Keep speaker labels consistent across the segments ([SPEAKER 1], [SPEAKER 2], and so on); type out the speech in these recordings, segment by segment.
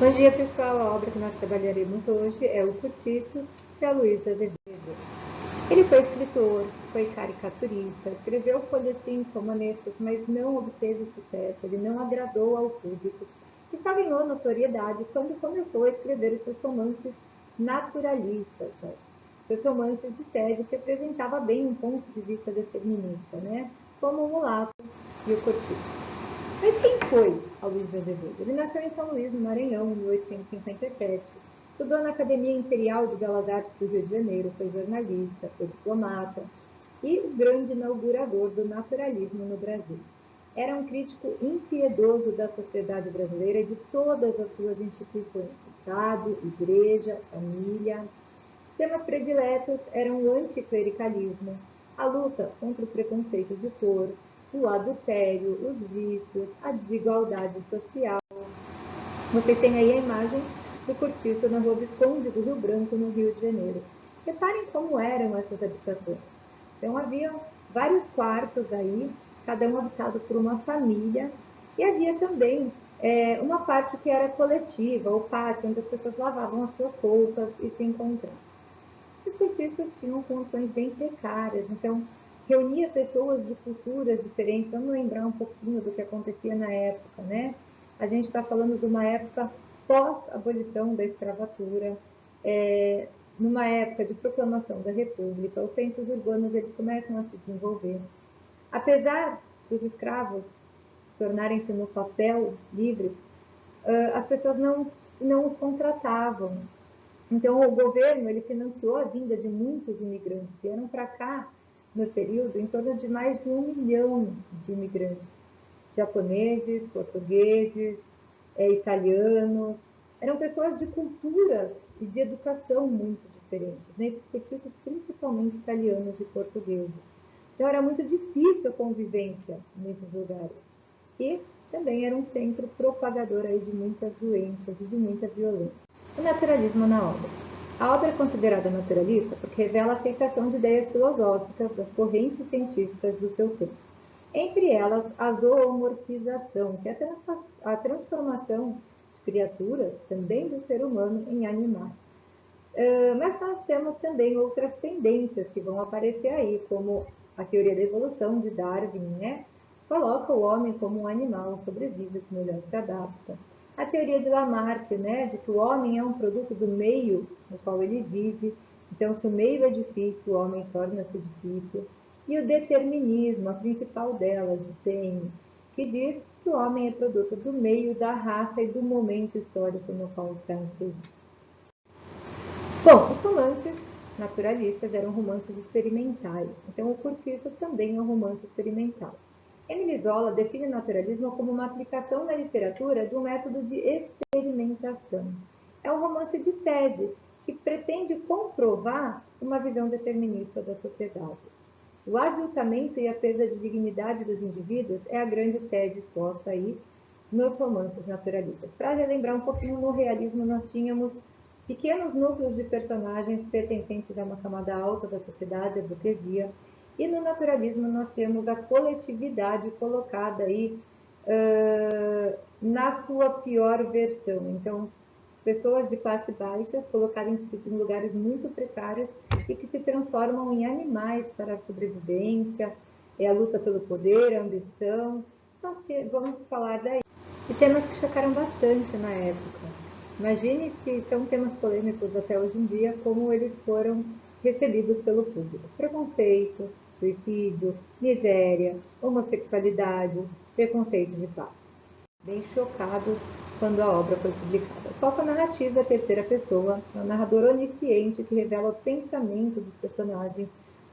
[SPEAKER 1] Bom dia, pessoal. A obra que nós trabalharemos hoje é O Cortiço, de Aloysio Azevedo. Ele foi escritor, foi caricaturista, escreveu folhetins romanescos, mas não obteve sucesso, ele não agradou ao público e só ganhou notoriedade quando começou a escrever os seus romances naturalistas, seus romances de tese que apresentava bem um ponto de vista determinista, como o Mulato e o Cortiço. Mas quem foi Aloysio Azevedo? Ele nasceu em São Luís, no Maranhão, em 1857. Estudou na Academia Imperial de Belas Artes do Rio de Janeiro, foi jornalista, foi diplomata e o grande inaugurador do naturalismo no Brasil. Era um crítico impiedoso da sociedade brasileira e de todas as suas instituições, Estado, Igreja, família. Os temas prediletos eram o anticlericalismo, a luta contra o preconceito de cor, o adultério, os vícios, a desigualdade social. Vocês têm aí a imagem do Cortiço na Rua Visconde do Rio Branco, no Rio de Janeiro. Reparem como eram essas habitações. Então, havia vários quartos aí, cada um habitado por uma família, e havia também uma parte que era coletiva, o pátio, onde as pessoas lavavam as suas roupas e se encontravam. Esses cortiços tinham condições bem precárias, então reunia pessoas de culturas diferentes. Vamos lembrar um pouquinho do que acontecia na época, A gente está falando de uma época pós-abolição da escravatura, numa época de proclamação da República, os centros urbanos eles começam a se desenvolver. Apesar dos escravos tornarem-se no papel livres, as pessoas não os contratavam. Então, o governo ele financiou a vinda de muitos imigrantes. Vieram para cá, no período, em torno de mais de 1 milhão de imigrantes. Japoneses, portugueses, italianos. Eram pessoas de culturas e de educação muito diferentes. Nesses cortiços, principalmente italianos e portugueses. Então, era muito difícil a convivência nesses lugares. E também era um centro propagador aí de muitas doenças e de muita violência. O naturalismo na obra. A obra é considerada naturalista porque revela a aceitação de ideias filosóficas das correntes científicas do seu tempo. Entre elas, a zoomorfização, que é a transformação de criaturas, também do ser humano, em animais. Mas nós temos também outras tendências que vão aparecer aí, como a teoria da evolução de Darwin, Coloca o homem como um animal, sobrevive, o que melhor se adapta. A teoria de Lamarck, de que o homem é um produto do meio no qual ele vive, então se o meio é difícil, o homem torna-se difícil. E o determinismo, a principal delas, de Taine, que diz que o homem é produto do meio, da raça e do momento histórico no qual está inserido. Bom, os romances naturalistas eram romances experimentais, então o Cortiço também é um romance experimental. Émile Zola define o naturalismo como uma aplicação na literatura de um método de experimentação. É um romance de tese que pretende comprovar uma visão determinista da sociedade. O aviltamento e a perda de dignidade dos indivíduos é a grande tese exposta aí nos romances naturalistas. Para relembrar um pouquinho, no realismo nós tínhamos pequenos núcleos de personagens pertencentes a uma camada alta da sociedade, a burguesia, e no naturalismo nós temos a coletividade colocada aí na sua pior versão. Então, pessoas de classe baixa colocadas em lugares muito precários e que se transformam em animais para a sobrevivência, a luta pelo poder, a ambição. Nós vamos falar daí. E temas que chocaram bastante na época. Imagine se são temas polêmicos até hoje em dia, como eles foram recebidos pelo público. Preconceito, suicídio, miséria, homossexualidade, preconceito de classe. Bem chocados quando a obra foi publicada. Foca a narrativa terceira pessoa, é um narrador onisciente que revela o pensamento dos personagens.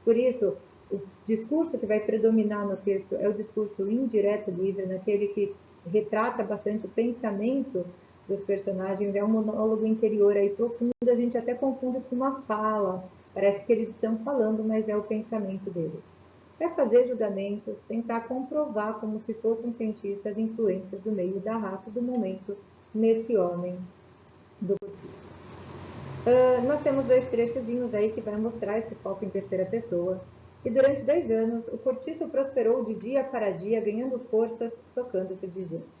[SPEAKER 1] Por isso, o discurso que vai predominar no texto é o discurso indireto livre, naquele que retrata bastante o pensamento dos personagens, é um monólogo interior aí profundo, a gente até confunde com uma fala, parece que eles estão falando, mas é o pensamento deles. Vai fazer julgamentos, tentar comprovar como se fossem cientistas influências do meio, da raça, do momento, nesse homem do Cortiço. Nós temos 2 trechozinhos aí que vai mostrar esse foco em terceira pessoa. E durante 2 anos, o Cortiço prosperou de dia para dia, ganhando forças, socando-se de gente.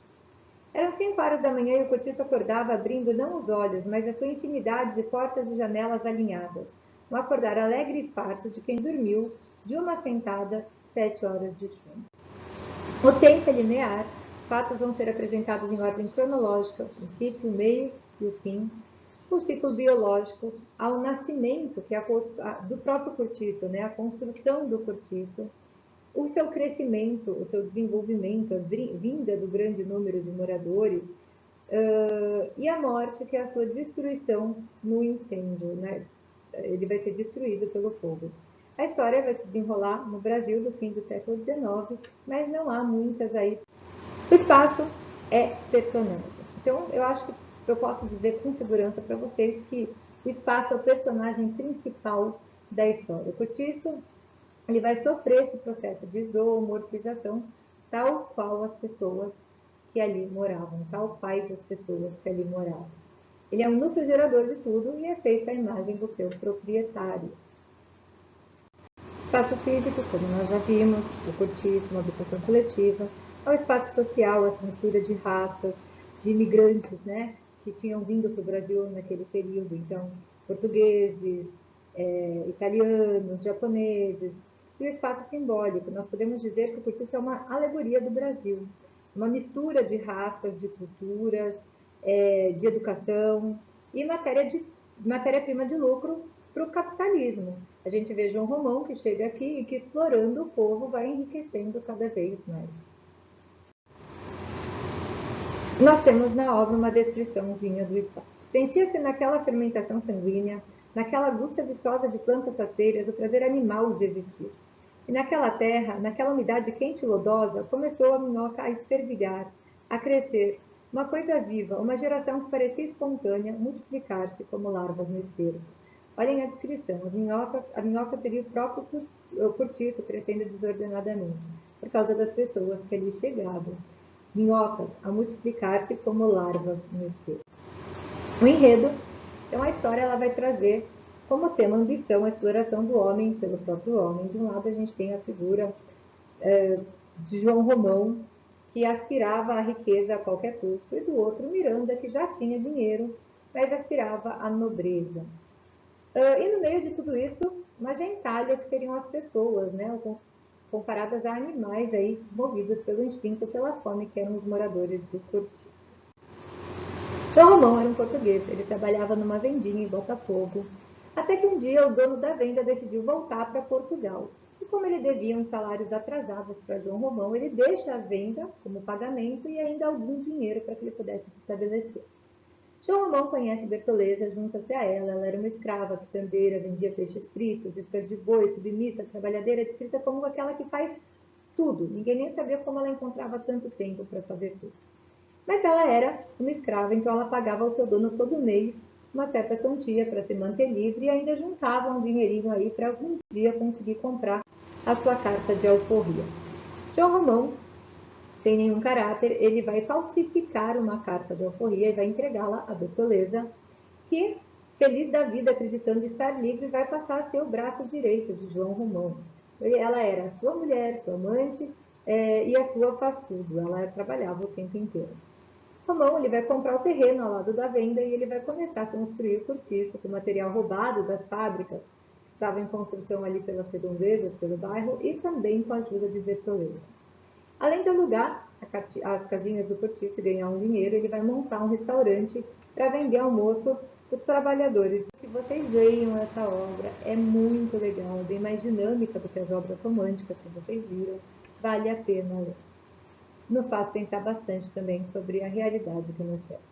[SPEAKER 1] Eram 5 horas da manhã e o cortiço acordava abrindo não os olhos, mas a sua infinidade de portas e janelas alinhadas. Um acordar alegre e farto de quem dormiu de uma sentada 7 horas de sono. O tempo é linear, os fatos vão ser apresentados em ordem cronológica, o princípio, o meio e o fim. O ciclo biológico, ao nascimento, que é do próprio cortiço, né? A construção do cortiço, o seu crescimento, o seu desenvolvimento, a vinda do grande número de moradores, e a morte, que é a sua destruição no incêndio, né? Ele vai ser destruído pelo fogo. A história vai se desenrolar no Brasil do fim do século XIX, mas não há muitas aí. O espaço é personagem. Então, eu acho que eu posso dizer com segurança para vocês que o espaço é o personagem principal da história. O cortiço, ele vai sofrer esse processo de zoomorfização, tal qual as pessoas que ali moravam, tal pai das pessoas que ali moravam. Ele é um núcleo gerador de tudo e é feito à imagem do seu proprietário. Espaço físico, como nós já vimos, o cortiço, uma habitação coletiva. Ao espaço social, essa mistura de raças, de imigrantes, né, que tinham vindo para o Brasil naquele período. Então, portugueses, italianos, japoneses. E o espaço simbólico, nós podemos dizer que o cortiço é uma alegoria do Brasil, uma mistura de raças, de culturas, de educação e matéria-prima de lucro para o capitalismo. A gente vê João Romão, que chega aqui e que, explorando o povo, vai enriquecendo cada vez mais. Nós temos na obra uma descriçãozinha do espaço. Sentia-se naquela fermentação sanguínea, naquela angústia viçosa de plantas rasteiras, o prazer animal de existir. E naquela terra, naquela umidade quente e lodosa, começou a minhoca a esfervilhar, a crescer, uma coisa viva, uma geração que parecia espontânea, multiplicar-se como larvas no esterco. Olhem a descrição, a minhoca seria o próprio cortiço crescendo desordenadamente, por causa das pessoas que ali chegavam. Minhocas a multiplicar-se como larvas no esterco. O enredo, então a história ela vai trazer como tema ambição a exploração do homem pelo próprio homem. De um lado a gente tem a figura de João Romão, que aspirava à riqueza a qualquer custo, e do outro Miranda, que já tinha dinheiro, mas aspirava à nobreza. E no meio de tudo isso, uma gentalha que seriam as pessoas, né, comparadas a animais aí, movidos pelo instinto, pela fome, que eram os moradores do cortiço. João Romão era um português, ele trabalhava numa vendinha em Botafogo, até que um dia o dono da venda decidiu voltar para Portugal. E como ele devia uns salários atrasados para João Romão, ele deixa a venda como pagamento e ainda algum dinheiro para que ele pudesse se estabelecer. João Romão conhece Bertoleza, junta-se a ela. Ela era uma escrava, quitandeira, vendia peixes fritos, iscas de boi, submissa, trabalhadeira, descrita como aquela que faz tudo. Ninguém nem sabia como ela encontrava tanto tempo para fazer tudo. Mas ela era uma escrava, então ela pagava ao seu dono todo mês uma certa quantia para se manter livre e ainda juntava um dinheirinho aí para algum dia conseguir comprar a sua carta de alforria. João Romão, sem nenhum caráter, ele vai falsificar uma carta de alforria e vai entregá-la a Bertoleza, que, feliz da vida, acreditando estar livre, vai passar a ser o braço direito de João Romão. Ela era a sua mulher, sua amante, e a sua faz-tudo. Ela trabalhava o tempo inteiro. Romão, ele vai comprar o terreno ao lado da venda e ele vai começar a construir o cortiço com material roubado das fábricas que estavam em construção ali pelas redondezas, pelo bairro, e também com a ajuda de Bertoleza. Além de alugar as casinhas do cortiço e ganhar um dinheiro, ele vai montar um restaurante para vender almoço para os trabalhadores. Se vocês leiam essa obra, é muito legal, é bem mais dinâmica do que as obras românticas que vocês viram, vale a pena ler. Nos faz pensar bastante também sobre a realidade que nos serve.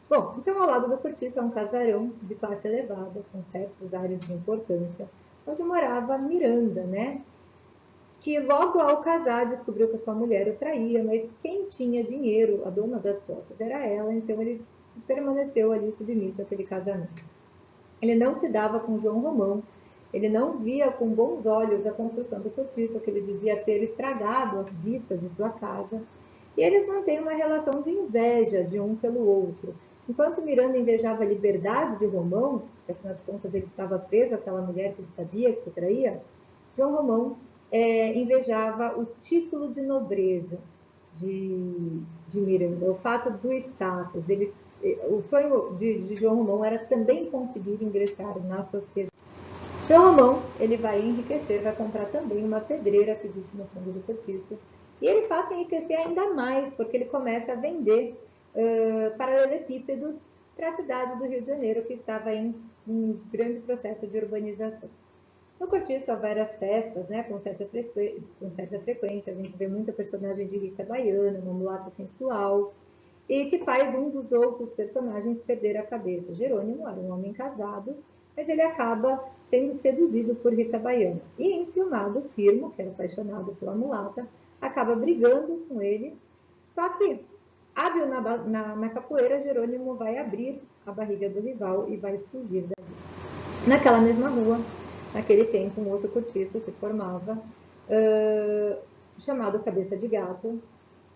[SPEAKER 1] Bom, então ao lado do cortiço é um casarão de classe elevada, com certos ares de importância, onde morava Miranda, né? Que logo ao casar descobriu que a sua mulher o traía, mas quem tinha dinheiro, a dona das posses, era ela, então ele permaneceu ali submisso àquele casamento. Ele não se dava com João Romão, ele não via com bons olhos a construção do cortiço, que ele dizia ter estragado as vistas de sua casa, e eles mantêm uma relação de inveja de um pelo outro. Enquanto Miranda invejava a liberdade de Romão, que afinal de contas ele estava preso àquela mulher que ele sabia que o traía, João Romão invejava o título de nobreza de Miranda, o fato do status, o sonho de João Romão era também conseguir ingressar na sociedade. João Romão, ele vai enriquecer, vai comprar também uma pedreira que existe no fundo do cortiço, e ele passa a enriquecer ainda mais, porque ele começa a vender paralelepípedos para a cidade do Rio de Janeiro, que estava em um grande processo de urbanização. No cortiço há várias festas, né, com certa frequência, a gente vê muita personagem de Rita Baiana, uma mulata sensual, e que faz um dos outros personagens perder a cabeça. Jerônimo era um homem casado, mas ele acaba sendo seduzido por Rita Baiana. E enciumado, Firmo, que era apaixonado pela mulata, acaba brigando com ele, só que, hábil na capoeira, Jerônimo vai abrir a barriga do rival e vai fugir dali. Naquela mesma rua, naquele tempo, um outro cortiço se formava, chamado Cabeça de Gato,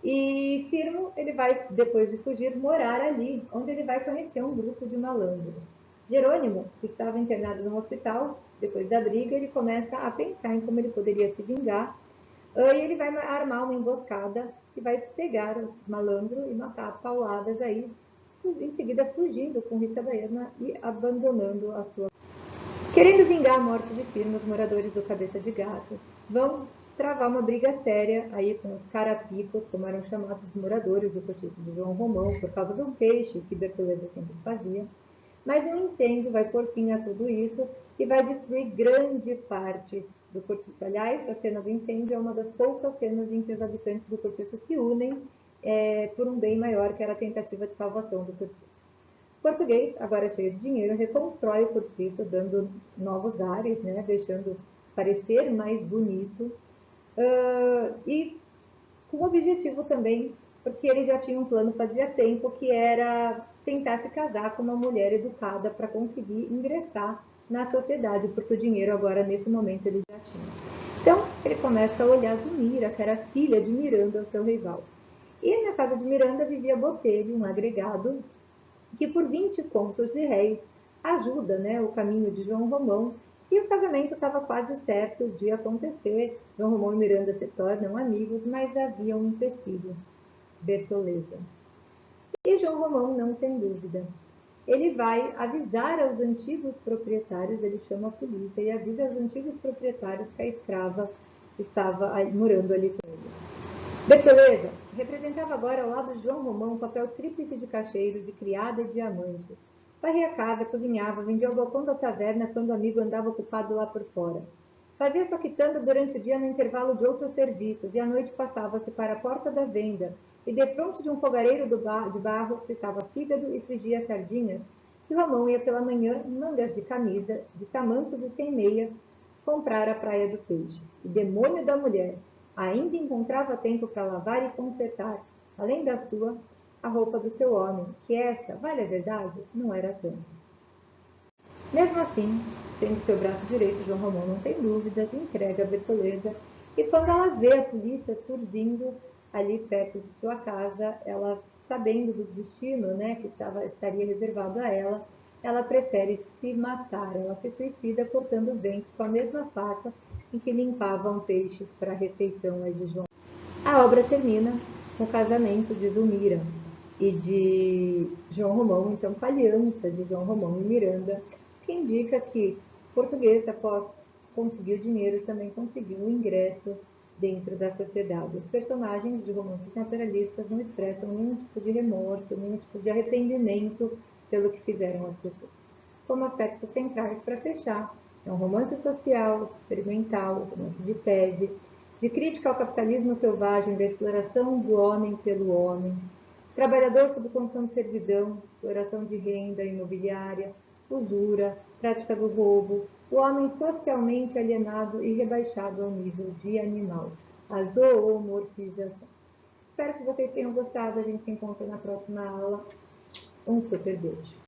[SPEAKER 1] e Firmo, ele vai, depois de fugir, morar ali, onde ele vai conhecer um grupo de malandros. Jerônimo, que estava internado no hospital, depois da briga, ele começa a pensar em como ele poderia se vingar, e ele vai armar uma emboscada e vai pegar o malandro e matar pauladas aí, em seguida fugindo com Rita Baiana e abandonando a sua... Querendo vingar a morte de Firmo, os moradores do Cabeça de Gato vão travar uma briga séria aí com os carapicos, como eram chamados os moradores do cortiço de João Romão, por causa do peixe que Bertoleza sempre fazia. Mas um incêndio vai pôr fim a tudo isso e vai destruir grande parte do cortiço. Aliás, a cena do incêndio é uma das poucas cenas em que os habitantes do cortiço se unem por um bem maior, que era a tentativa de salvação do cortiço. O português, agora cheio de dinheiro, reconstrói o cortiço, dando novos ares, né, deixando parecer mais bonito, e com o objetivo também, porque ele já tinha um plano fazia tempo, que era tentar se casar com uma mulher educada para conseguir ingressar na sociedade, porque o dinheiro agora, nesse momento, ele já tinha. Então, ele começa a olhar Zumira, que era filha de Miranda, o seu rival. E na casa de Miranda vivia Botelho, um agregado, que por 20 contos de réis ajuda, né, o caminho de João Romão, e o casamento estava quase certo de acontecer. João Romão e Miranda se tornam amigos, mas havia um empecilho: Bertoleza. E João Romão não tem dúvida. Ele vai avisar aos antigos proprietários, ele chama a polícia e avisa aos antigos proprietários que a escrava estava morando ali com ele. Bertoleza representava agora ao lado de João Romão um papel tríplice de caixeiro, de criada e de amante. Varria a casa, cozinhava, vendia ao balcão da taverna quando o amigo andava ocupado lá por fora. Fazia sua quitanda durante o dia no intervalo de outros serviços, e à noite passava-se para a porta da venda, e defronte de um fogareiro de barro fritava fígado e frigia sardinhas, e Romão ia pela manhã, em mangas de camisa, de tamancos e sem meia, comprar a praia do peixe. E demônio da mulher! Ainda encontrava tempo para lavar e consertar, além da sua, a roupa do seu homem, que esta, vale a verdade, não era tanto. Mesmo assim, sendo seu braço direito, João Romão não tem dúvidas, entrega a Bertoleza, e quando ela vê a polícia surgindo ali perto de sua casa, ela, sabendo do destino, né, que estaria reservado a ela prefere se matar, ela se suicida cortando os dentes com a mesma faca em que limpava um peixe para a refeição de João. A obra termina com o casamento de Zulmira e de João Romão, então com a aliança de João Romão e Miranda, que indica que o português, após conseguir o dinheiro, também conseguiu o ingresso dentro da sociedade. Os personagens de romances naturalistas não expressam nenhum tipo de remorso, nenhum tipo de arrependimento pelo que fizeram as pessoas. Como aspectos centrais, para fechar, é um romance social, experimental, romance de tese, de crítica ao capitalismo selvagem, da exploração do homem pelo homem, trabalhador sob condição de servidão, exploração de renda imobiliária, usura, prática do roubo, o homem socialmente alienado e rebaixado ao nível de animal, a zoomorfização. Espero que vocês tenham gostado, a gente se encontra na próxima aula. Um super beijo.